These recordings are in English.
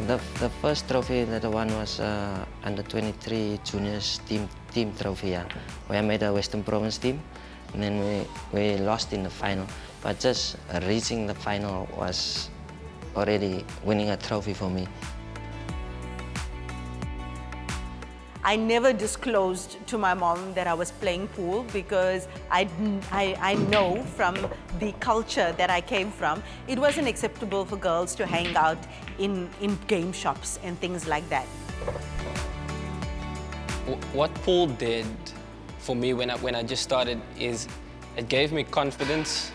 The first trophy that I won was under 23 juniors team trophy, yeah, where I made a Western Province team, and then we lost in the final. But just reaching the final was already winning a trophy for me. I never disclosed to my mom that I was playing pool because I know from the culture that I came from, it wasn't acceptable for girls to hang out in game shops and things like that. What pool did for me when I just started is it gave me confidence.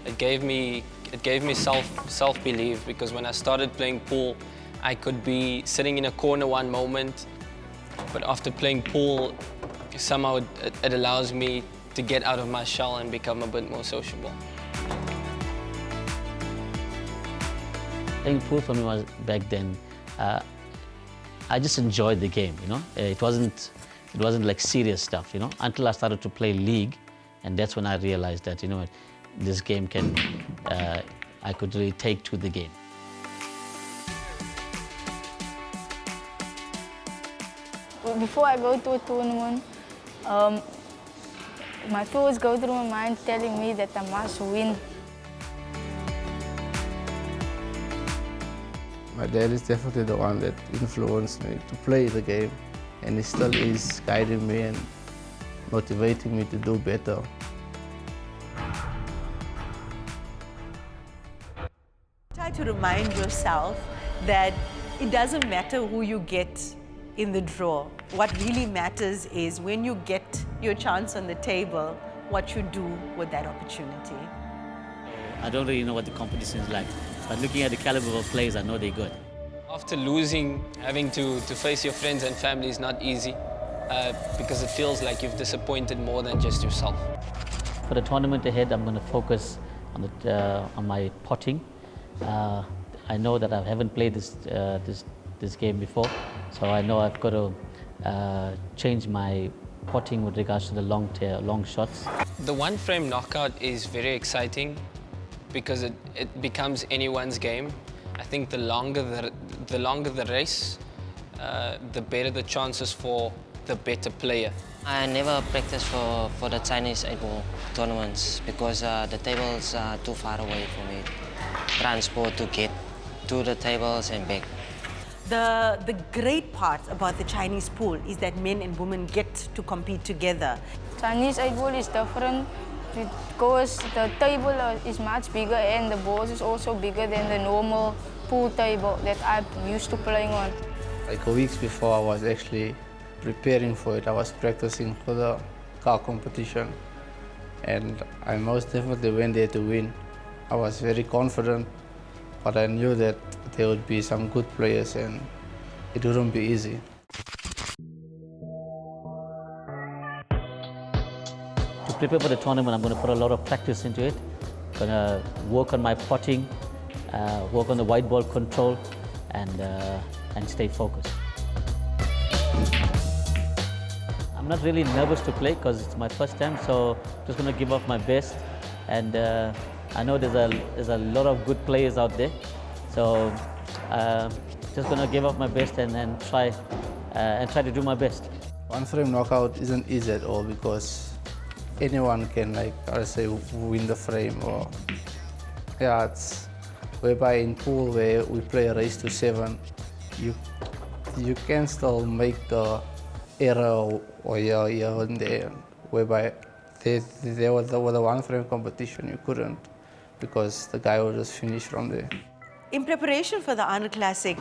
It gave me self-belief, because when I started playing pool, I could be sitting in a corner one moment, but after playing pool, somehow it allows me to get out of my shell and become a bit more sociable. Playing pool for me was, back then, I just enjoyed the game, you know. It wasn't like serious stuff, you know, until I started to play league, and that's when I realized that, you know, this game can, I could really take to the game. Before I go to a tournament, my thoughts go through my mind telling me that I must win. My dad is definitely the one that influenced me to play the game, and he still is guiding me and motivating me to do better. Try to remind yourself that it doesn't matter who you get in the draw. What really matters is when you get your chance on the table, what you do with that opportunity. I don't really know what the competition is like, but looking at the caliber of players, I know they're good. After losing, having to face your friends and family is not easy, because it feels like you've disappointed more than just yourself. For the tournament ahead, I'm going to focus on my potting. I know that I haven't played this game before, so I know I've got to change my potting with regards to the long shots. The one-frame knockout is very exciting because it becomes anyone's game. I think the longer the race, the better the chances for the better player. I never practiced for the Chinese 8-ball tournaments because the tables are too far away for me. Transport to get to the tables and back. The great part about the Chinese pool is that men and women get to compete together. Chinese 8-ball is different because the table is much bigger and the balls is also bigger than the normal pool table that I'm used to playing on. Like weeks before I was actually preparing for it, I was practicing for the car competition, and I most definitely went there to win. I was very confident, but I knew that there would be some good players and it wouldn't be easy. To prepare for the tournament, I'm going to put a lot of practice into it. I'm going to work on my potting, work on the white ball control, and stay focused. I'm not really nervous to play because it's my first time, so I'm just going to give off my best. And I know there's a lot of good players out there, so just going to give off my best and try to do my best. One frame knockout isn't easy at all because anyone can, like I say, win the frame. Or yeah, it's whereby in pool where we play a race to 7, you can still make the error or here and there, whereby there was the one frame competition you couldn't, because the guy will just finish from there. In preparation for the Arnold Classic,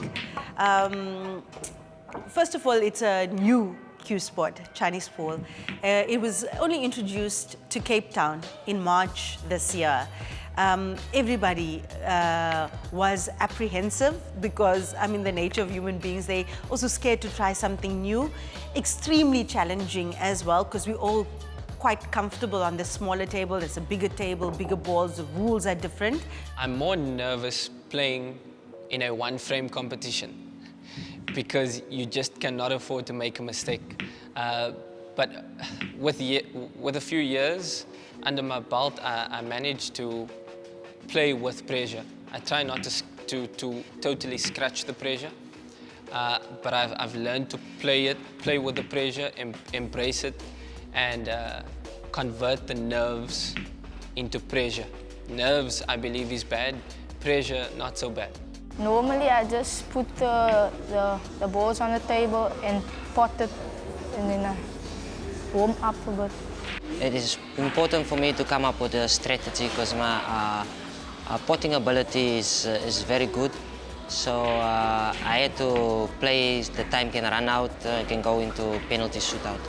first of all, it's a new cue sport, Chinese pool. It was only introduced to Cape Town in March this year. Everybody was apprehensive because, I mean, the nature of human beings, they also scared to try something new. Extremely challenging as well, because we're all quite comfortable on the smaller table. It's a bigger table, bigger balls, the rules are different. I'm more nervous playing in a one-frame competition because you just cannot afford to make a mistake. But with a few years under my belt, I managed to play with pressure. I try not to to totally scratch the pressure. But I've learned to play with the pressure, embrace it, and convert the nerves into pressure. Nerves, I believe, is bad. Pressure, not so bad. Normally, I just put the balls on the table and pot it, and then I warm up a bit. It is important for me to come up with a strategy because my potting ability is very good. So I had to play, the time can run out, can go into penalty shootout.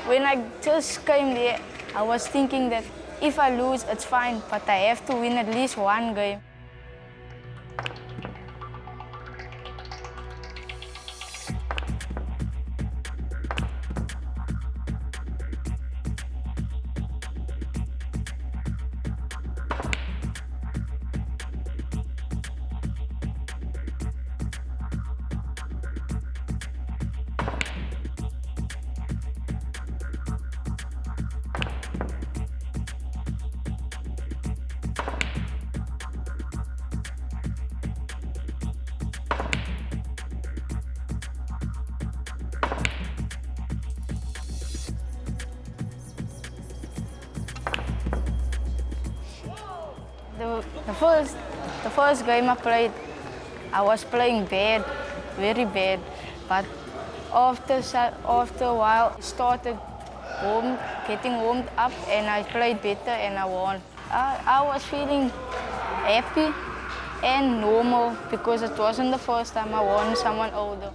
When I just came there, I was thinking that if I lose, it's fine, but I have to win at least one game. The first game I played, I was playing bad, very bad. But after a while, I started getting warmed up, and I played better, and I won. I was feeling happy and normal because it wasn't the first time I won someone older.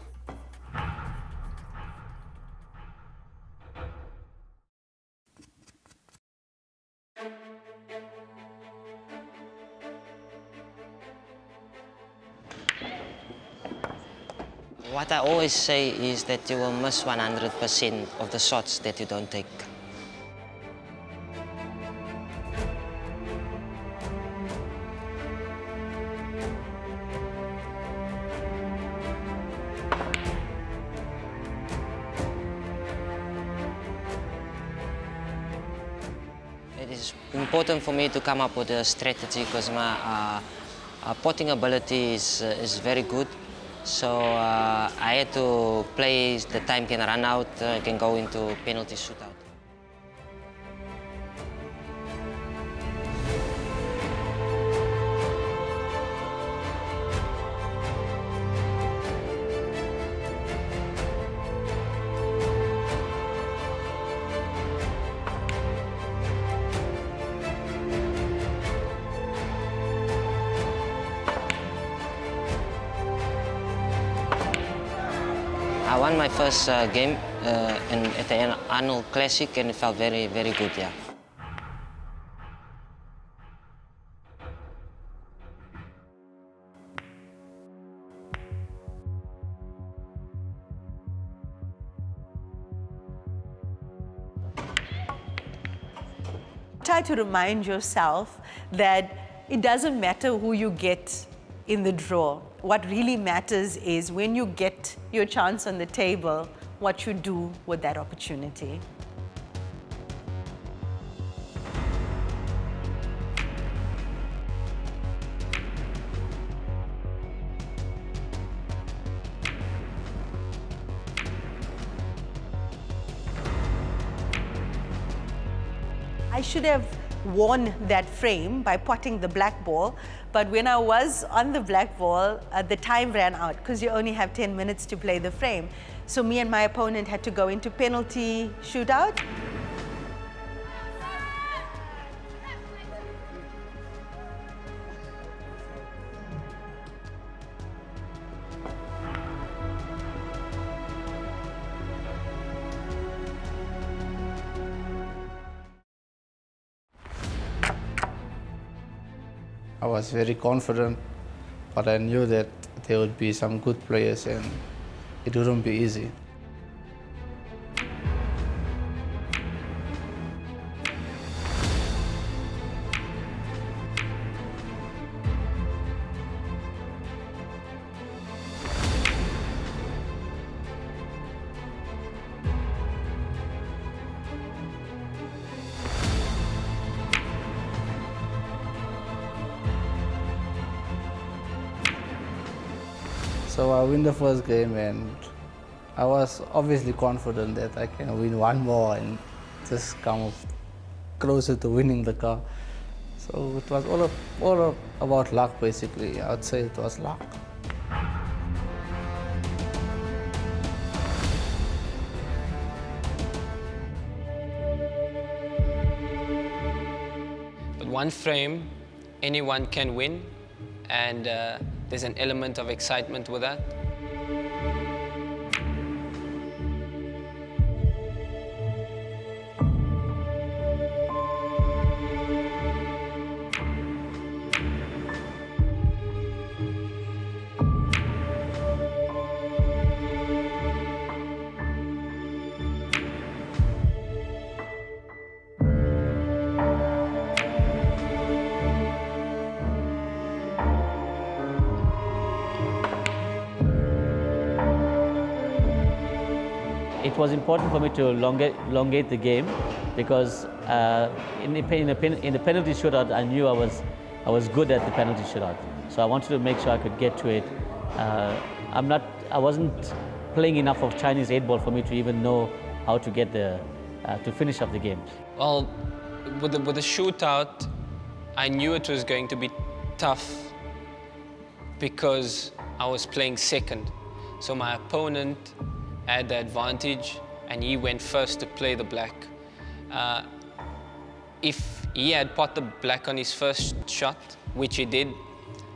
What I always say is that you will miss 100% of the shots that you don't take. It is important for me to come up with a strategy because my potting ability is very good. So I had to play, the time can run out, can go into penalty shootout. I won my first game at the Arnold Classic, and it felt very, very good, yeah. Try to remind yourself that it doesn't matter who you get in the draw. What really matters is when you get your chance on the table, what you do with that opportunity. I should have won that frame by potting the black ball, but when I was on the black ball, the time ran out because you only have 10 minutes to play the frame. So me and my opponent had to go into penalty shootout. I was very confident, but I knew that there would be some good players and it wouldn't be easy. So I win the first game and I was obviously confident that I can win one more and just come closer to winning the car. So it was all about luck basically. I would say it was luck. But one frame, anyone can win, and there's an element of excitement with that. It was important for me to elongate the game because in the penalty shootout, I knew I was good at the penalty shootout. So I wanted to make sure I could get to it. I wasn't playing enough of Chinese 8-ball for me to even know how to get to finish up the game. Well, with the shootout, I knew it was going to be tough because I was playing second. So my opponent had the advantage and he went first to play the black. If he had pot the black on his first shot, which he did,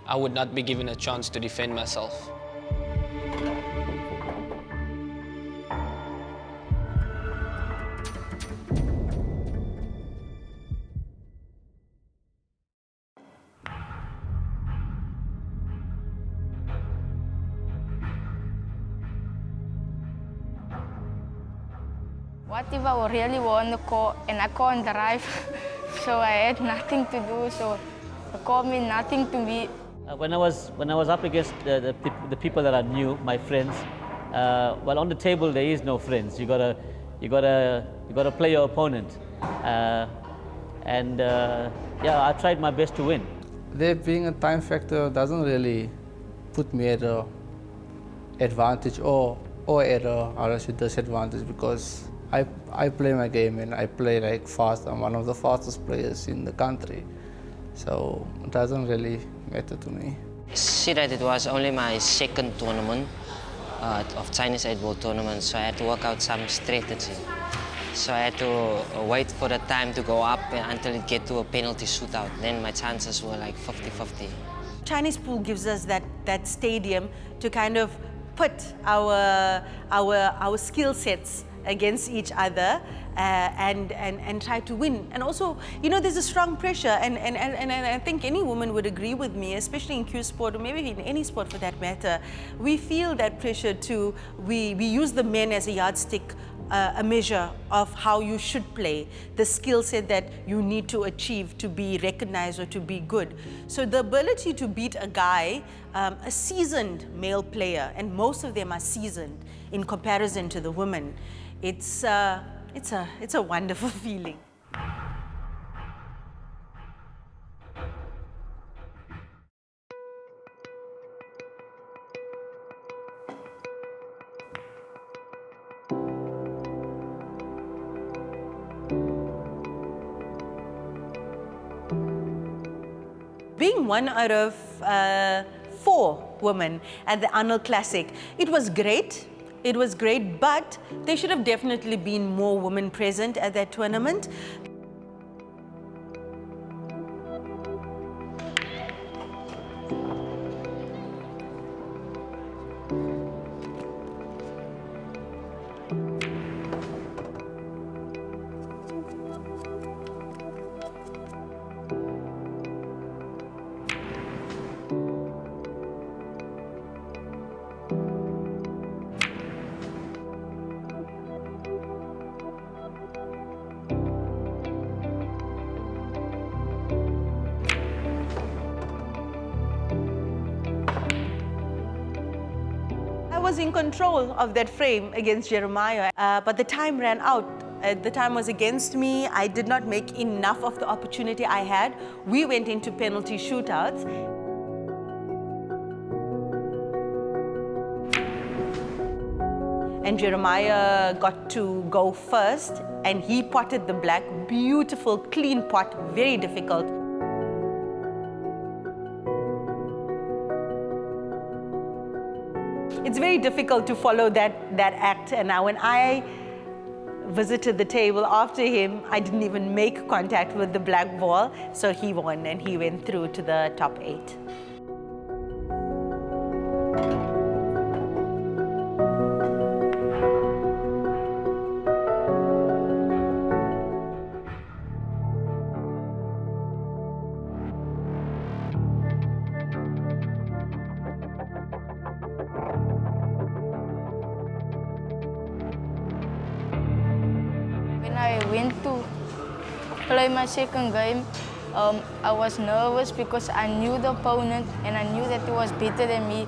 I would not be given a chance to defend myself. What if I really won the court and I can't drive? So I had nothing to do, so the court meant nothing to me. When I was up against the people that I knew, my friends, well, on the table there is no friends. You gotta play your opponent, and yeah, I tried my best to win. There being a time factor doesn't really put me at an advantage or at a disadvantage because I play my game and I play like fast. I'm one of the fastest players in the country, so it doesn't really matter to me. See that it was only my second tournament of Chinese 8-ball tournament, so I had to work out some strategy. So I had to wait for the time to go up until it get to a penalty shootout. Then my chances were like 50-50. Chinese pool gives us that stadium to kind of put our skill sets against each other and try to win. And also, you know, there's a strong pressure, and I think any woman would agree with me, especially in Q sport, or maybe in any sport for that matter. We feel that pressure to, we use the men as a yardstick, a measure of how you should play, the skill set that you need to achieve to be recognized or to be good. So the ability to beat a guy, a seasoned male player, and most of them are seasoned in comparison to the women, it's a wonderful feeling. Being one out of 4 women at the Arnold Classic, it was great. It was great, but there should have definitely been more women present at that tournament. was in control of that frame against Jeremiah, but the time ran out. The time was against me. I did not make enough of the opportunity I had. We went into penalty shootouts. And Jeremiah got to go first, and he potted the black. Beautiful, clean pot, very difficult. It's very difficult to follow that act. And now when I visited the table after him, I didn't even make contact with the black ball. So he won and he went through to the top 8. When I went to play my second game, I was nervous because I knew the opponent and I knew that he was better than me.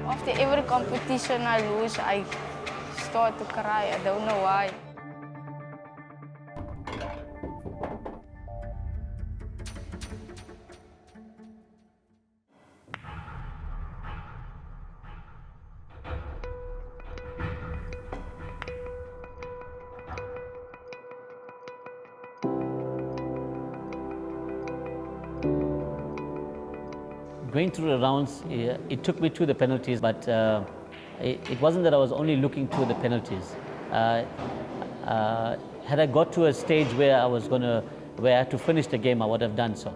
After every competition I lose, I start to cry. I don't know why. Going through the rounds, it took me to the penalties, but it wasn't that I was only looking to the penalties. Had I got to a stage where where I had to finish the game, I would have done so.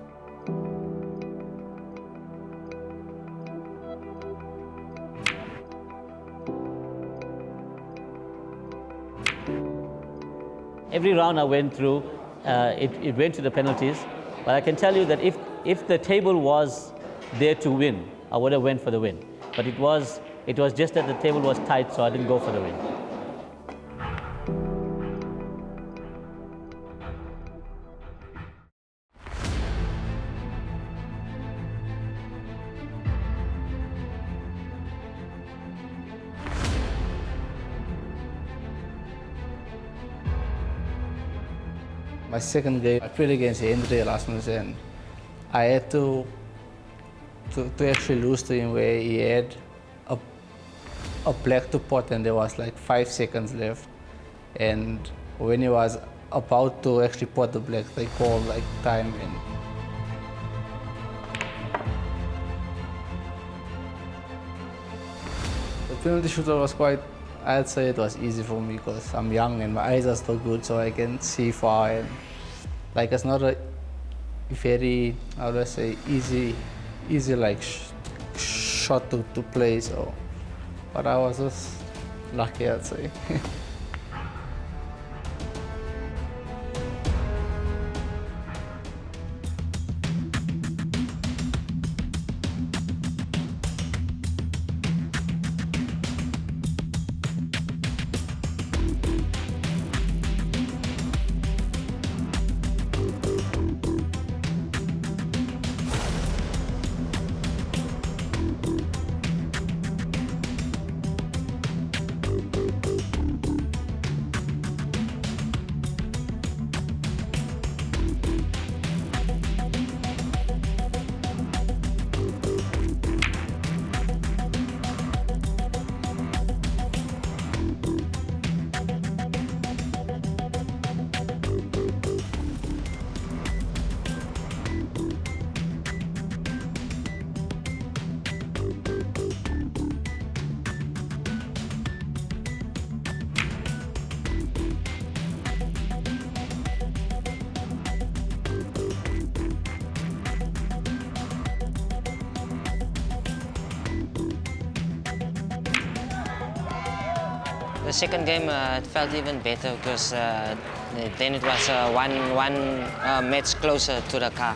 Every round I went through, it went to the penalties, but I can tell you that if the table was there to win, I would have went for the win. But it was just that the table was tight, so I didn't go for the win. My second game, I played against Andre Erasmus, and I had to actually lose to him where he had a black to pot and there was like 5 seconds left. And when he was about to actually pot the black, they called like time in. The penalty shootout was I'd say it was easy for me because I'm young and my eyes are still good, so I can see far, and like it's not a very, how do I say, easy like shot to play, so, but I was just lucky, I'd say. The second game it felt even better because then it was one match closer to the car.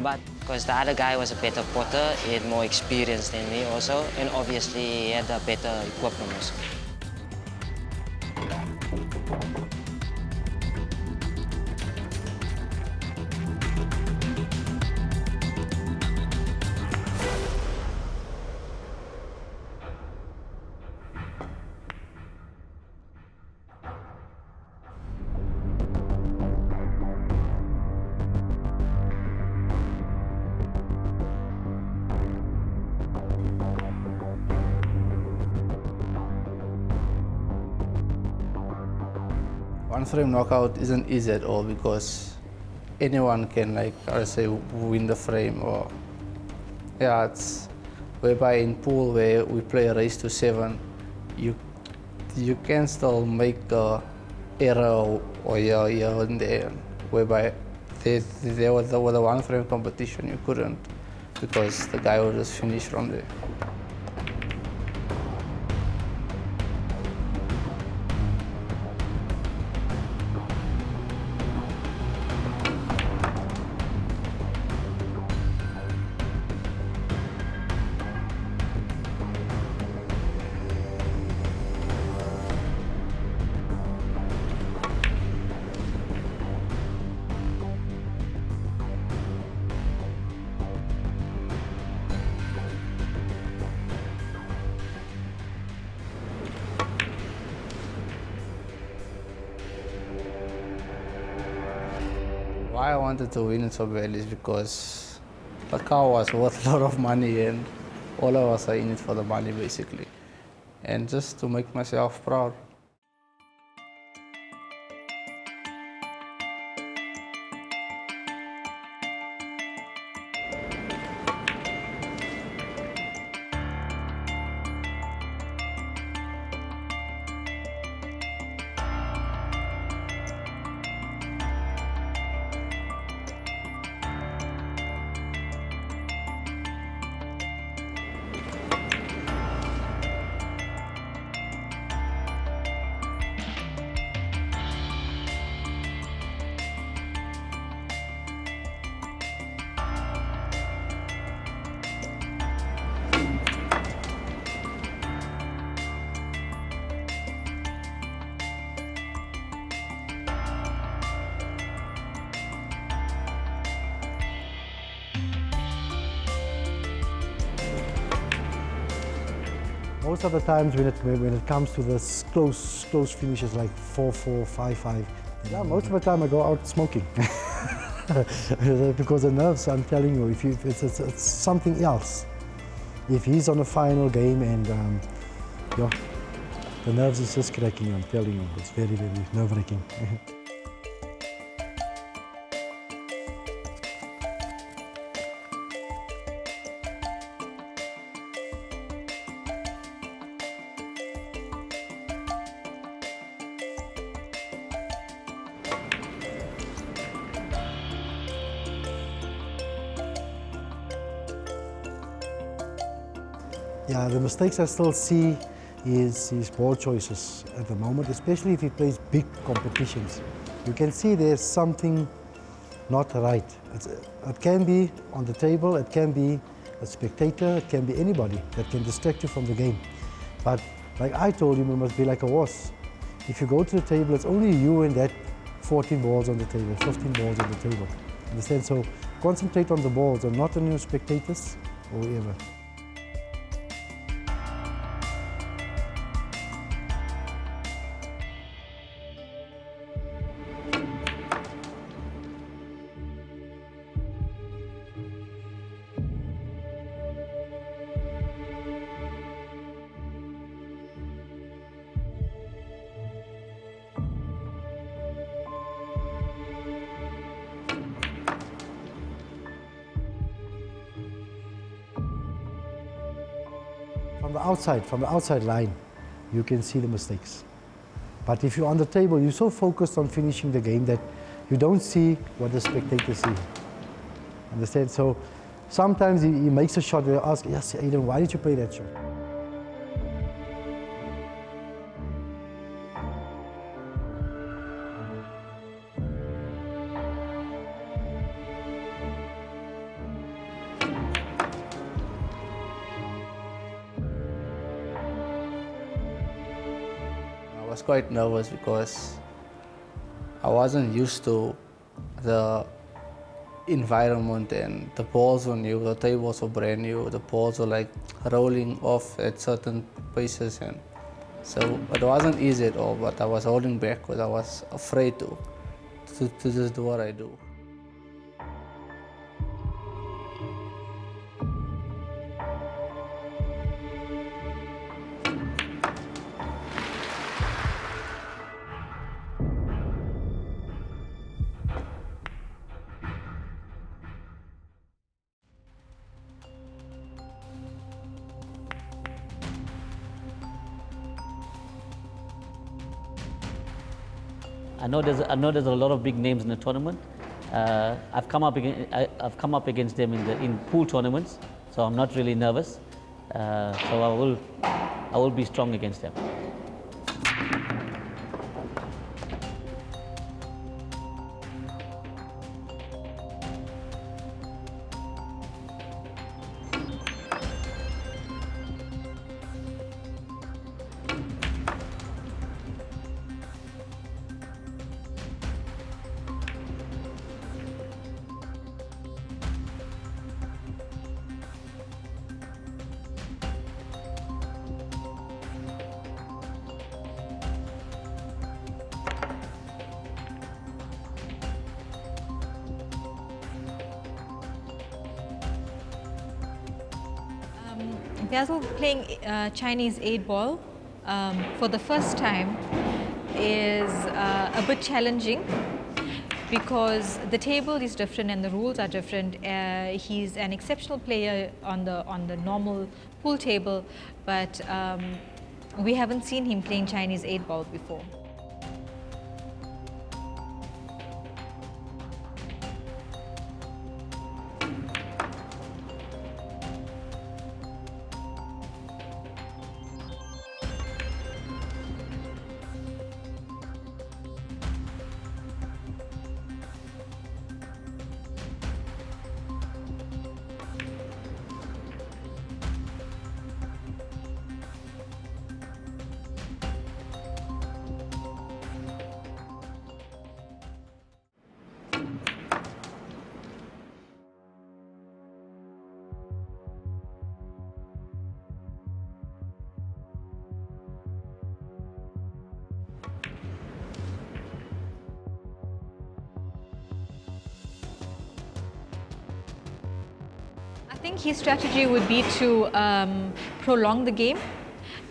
But because the other guy was a better potter, he had more experience than me also, and obviously he had a better equipment also. One frame knockout isn't easy at all because anyone can, like I say, win the frame. Or yeah, it's whereby in pool where we play a race to 7, you can still make a error or here and there. Whereby there was the one frame competition, you couldn't because the guy would just finish from there. Why I wanted to win so badly is because the car was worth a lot of money and all of us are in it for the money basically. And just to make myself proud. Most of the times when it comes to this close finishes like 4-4, 5-5, yeah, most of the time I go out smoking. Because the nerves, I'm telling you, it's something else. If he's on a final game and yeah, the nerves is just cracking, I'm telling you, it's very, very nerve-wracking. Yeah, the mistakes I still see is his ball choices at the moment, especially if he plays big competitions. You can see there's something not right. It can be on the table, it can be a spectator, it can be anybody that can distract you from the game. But like I told him, it must be like a horse. If you go to the table, it's only you and that 14 balls on the table, 15 balls on the table. Understand? So concentrate on the balls and not on your spectators or whoever. From the outside line, you can see the mistakes. But if you're on the table, you're so focused on finishing the game that you don't see what the spectators see. Understand? So sometimes he makes a shot, they ask, yes, Aiden, why did you play that shot? was quite nervous because I wasn't used to the environment, and the balls were new, the tables were brand new, the balls were like rolling off at certain paces, and so it wasn't easy at all, but I was holding back because I was afraid to just do what I do. I know there's a lot of big names in the tournament. I've come up against them in pool tournaments, so I'm not really nervous. So I will be strong against them. Basil playing Chinese 8-ball for the first time is a bit challenging because the table is different and the rules are different. He's an exceptional player on the normal pool table, but we haven't seen him playing Chinese 8-ball before. I think his strategy would be to prolong the game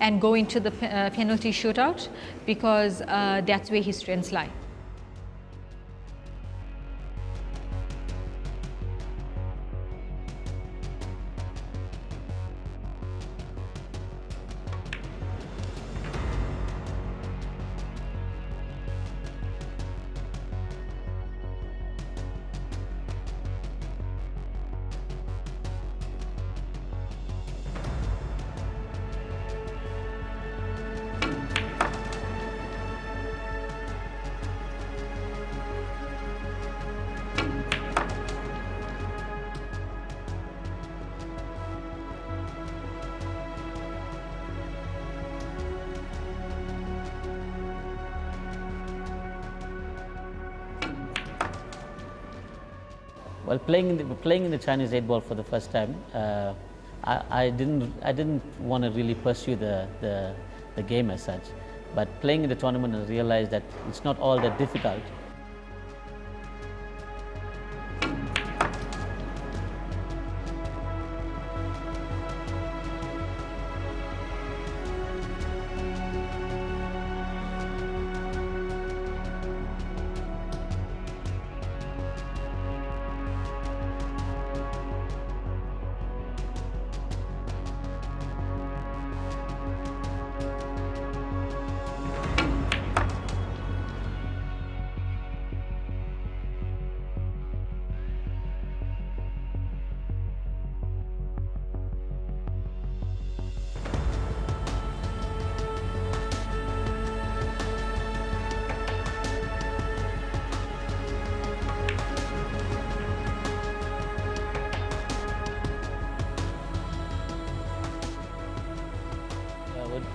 and go into the penalty shootout because that's where his strengths lie. Well, playing in the Chinese 8-ball for the first time, I didn't want to really pursue the game as such. But playing in the tournament, I realized that it's not all that difficult.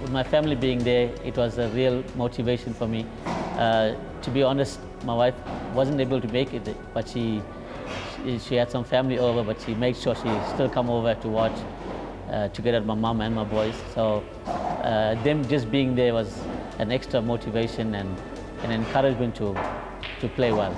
with my family being there, it was a real motivation for me. To be honest, my wife wasn't able to make it, but she had some family over, but she made sure she still come over to watch together with my mom and my boys. So them just being there was an extra motivation and an encouragement to play well.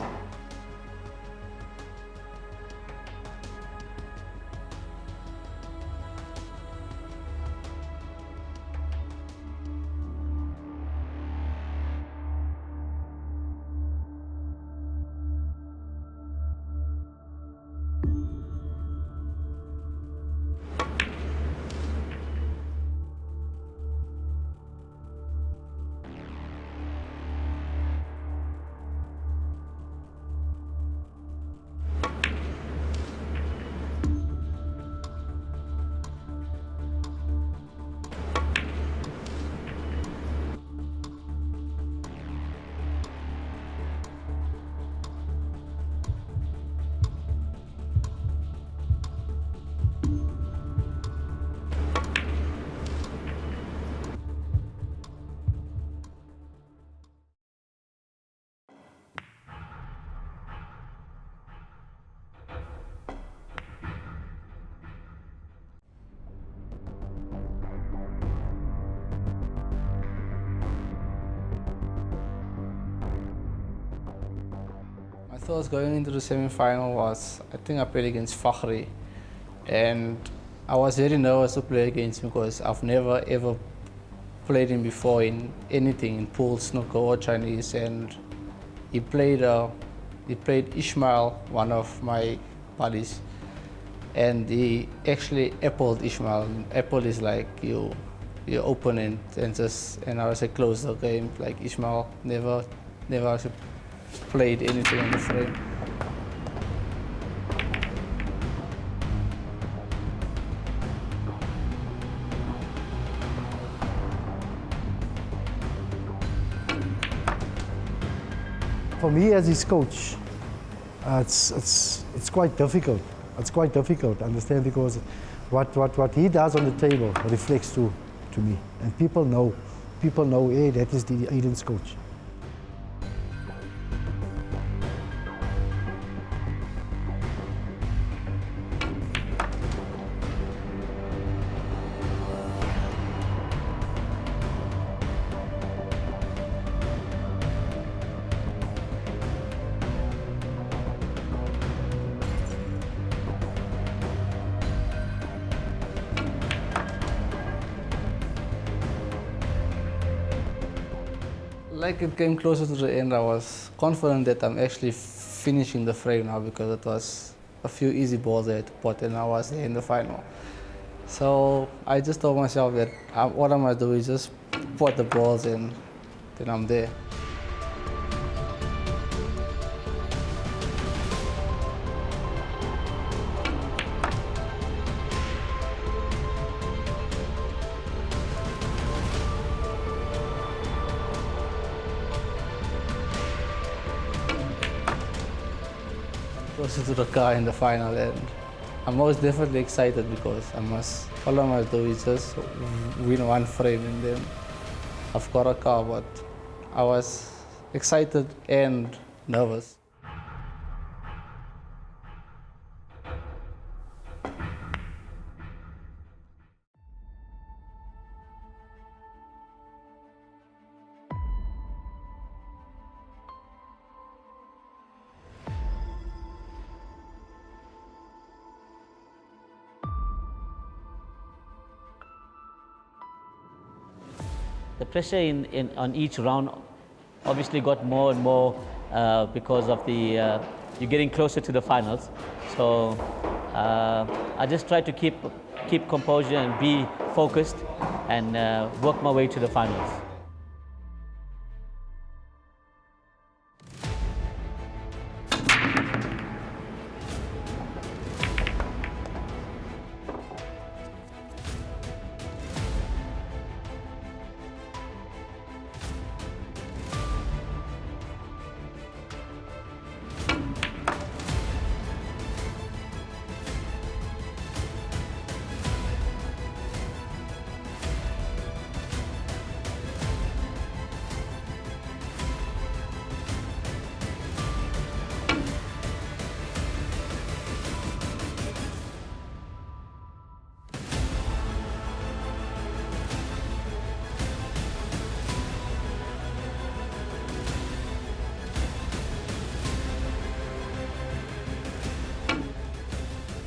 My thoughts going into the semi-final was, I think I played against Fakhri, and I was very nervous to play against him because I've never ever played him before in anything, in pool, snooker or Chinese, and he played Ishmael, one of my buddies, and he actually appled Ishmael. Apple is like you open it and I was like close the game. Like Ishmael never played anything on the frame. For me as his coach, it's quite difficult. It's quite difficult to understand because what he does on the table reflects to me, and people know, hey, that is the Aiden's coach. Like it came closer to the end, I was confident that I'm actually finishing the frame now because it was a few easy balls I had to put and I was there in the final. So I just told myself that what I'm going to do is just put the balls and then I'm there. Closer to the car in the final, and I'm most definitely excited because all I must do is just win one frame and then I've got a car, but I was excited and nervous. The pressure on each round obviously got more and more because of you're getting closer to the finals. So I just try to keep composure and be focused and work my way to the finals.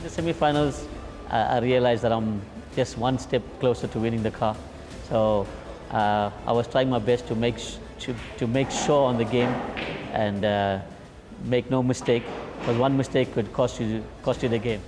In the semi-finals, I realized that I'm just one step closer to winning the car. So I was trying my best to make sure on the game and make no mistake, because one mistake could cost you the game.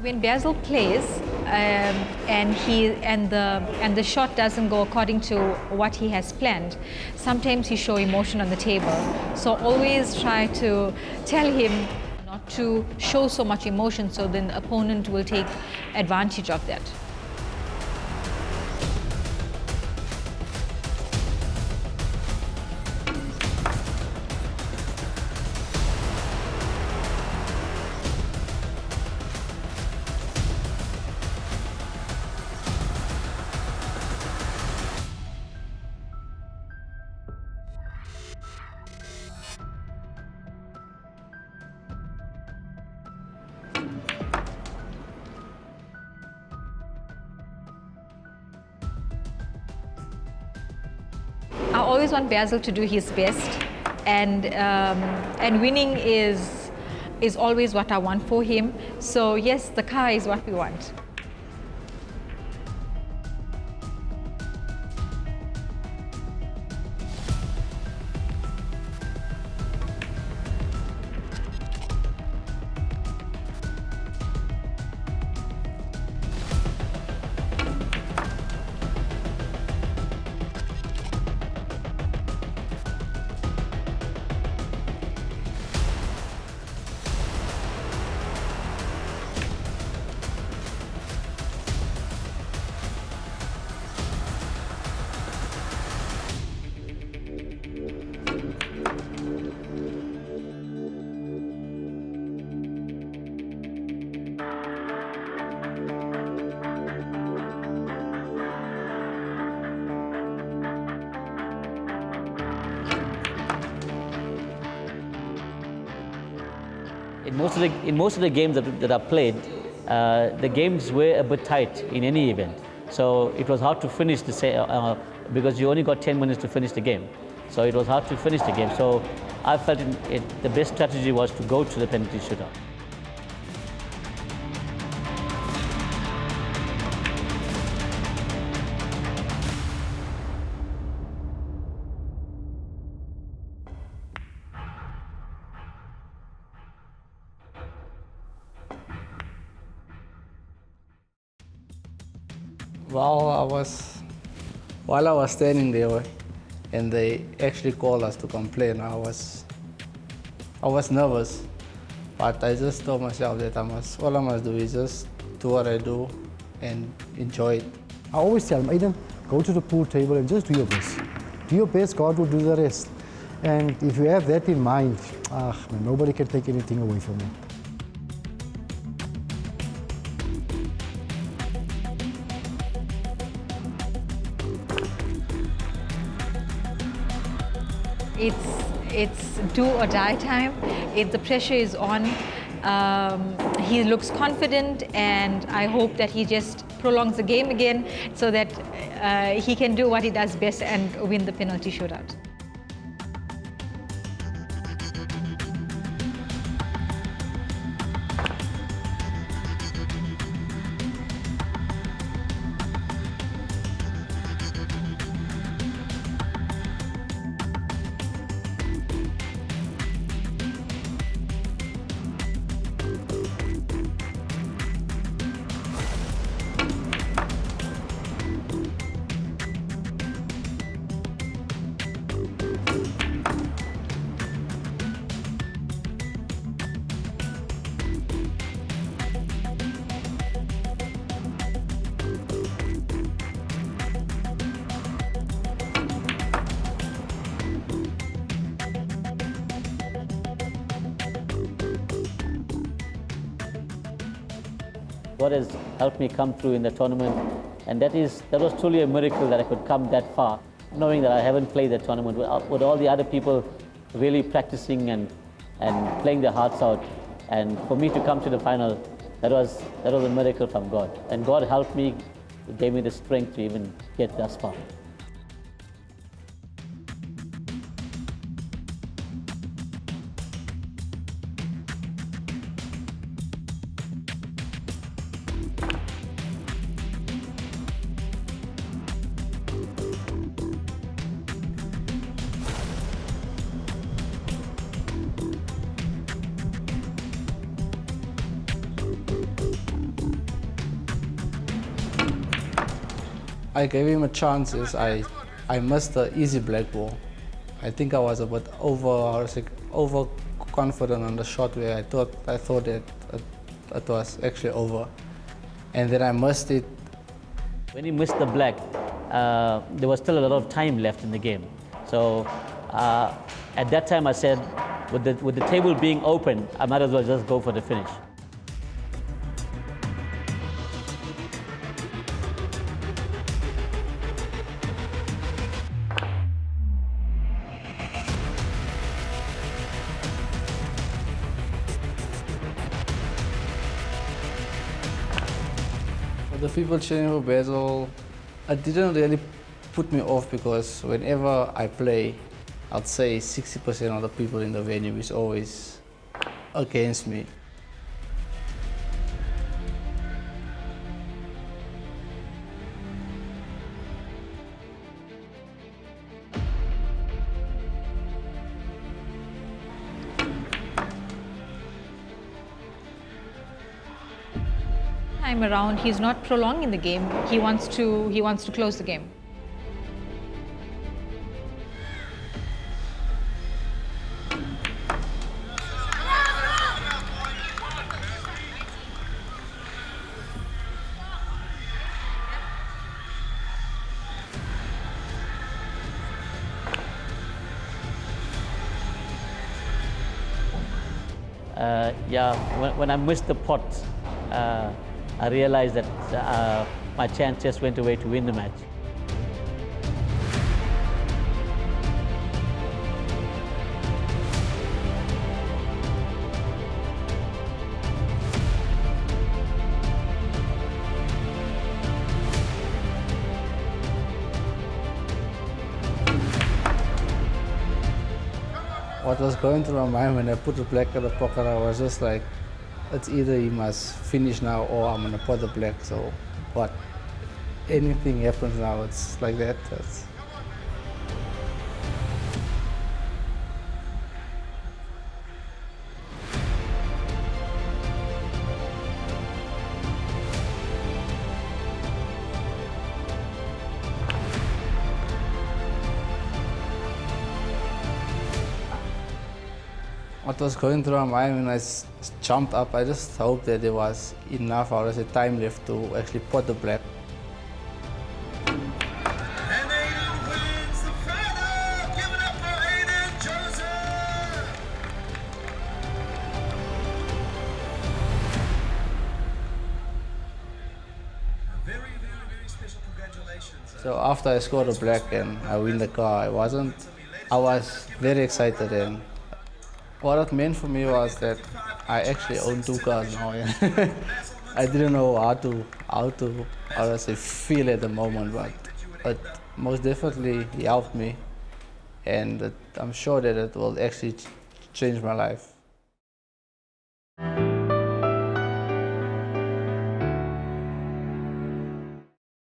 When Basil plays and the shot doesn't go according to what he has planned, sometimes he shows emotion on the table. So always try to tell him not to show so much emotion, so then the opponent will take advantage of that. I always want Basil to do his best, and winning is always what I want for him. So yes, the car is what we want. In most of the games that I played, the games were a bit tight in any event. So it was hard to finish because you only got 10 minutes to finish the game. So it was hard to finish the game. So I felt the best strategy was to go to the penalty shootout. While I was standing there and they actually called us to complain, I was nervous, but I just told myself that all I must do is just do what I do and enjoy it. I always tell them, Aiden, go to the pool table and just do your best. Do your best, God will do the rest. And if you have that in mind, man, nobody can take anything away from you. It's do or die time. The pressure is on. He looks confident, and I hope that he just prolongs the game again so that he can do what he does best and win the penalty shootout. God has helped me come through in the tournament, and that was truly a miracle that I could come that far, knowing that I haven't played that tournament with all the other people really practicing and playing their hearts out. And for me to come to the final, that was a miracle from God. And God helped me, gave me the strength to even get thus far. I gave him a chance. I missed the easy black ball. I think I was a bit overconfident on the shot where I thought that it was actually over, and then I missed it. When he missed the black, there was still a lot of time left in the game. So at that time I said, with the table being open, I might as well just go for the finish. The people cheering for Basil, it didn't really put me off because whenever I play, I'd say 60% of the people in the venue is always against me. Time around, he's not prolonging the game. He wants to close the game. When I missed the pot, I realized that my chance just went away to win the match. What was going through my mind when I put the black in the pocket, I was just like, it's either he must finish now or I'm gonna put the black. So, but anything happens now, it's like that. What was going through my mind when I jumped up, I just hoped that there was enough hours of time left to actually pot the black. So after I scored a black and I win the car, I was very excited, and what it meant for me was that I actually own 2 cars now. Yeah. I didn't know how to feel at the moment, but it most definitely helped me, and I'm sure that it will actually change my life.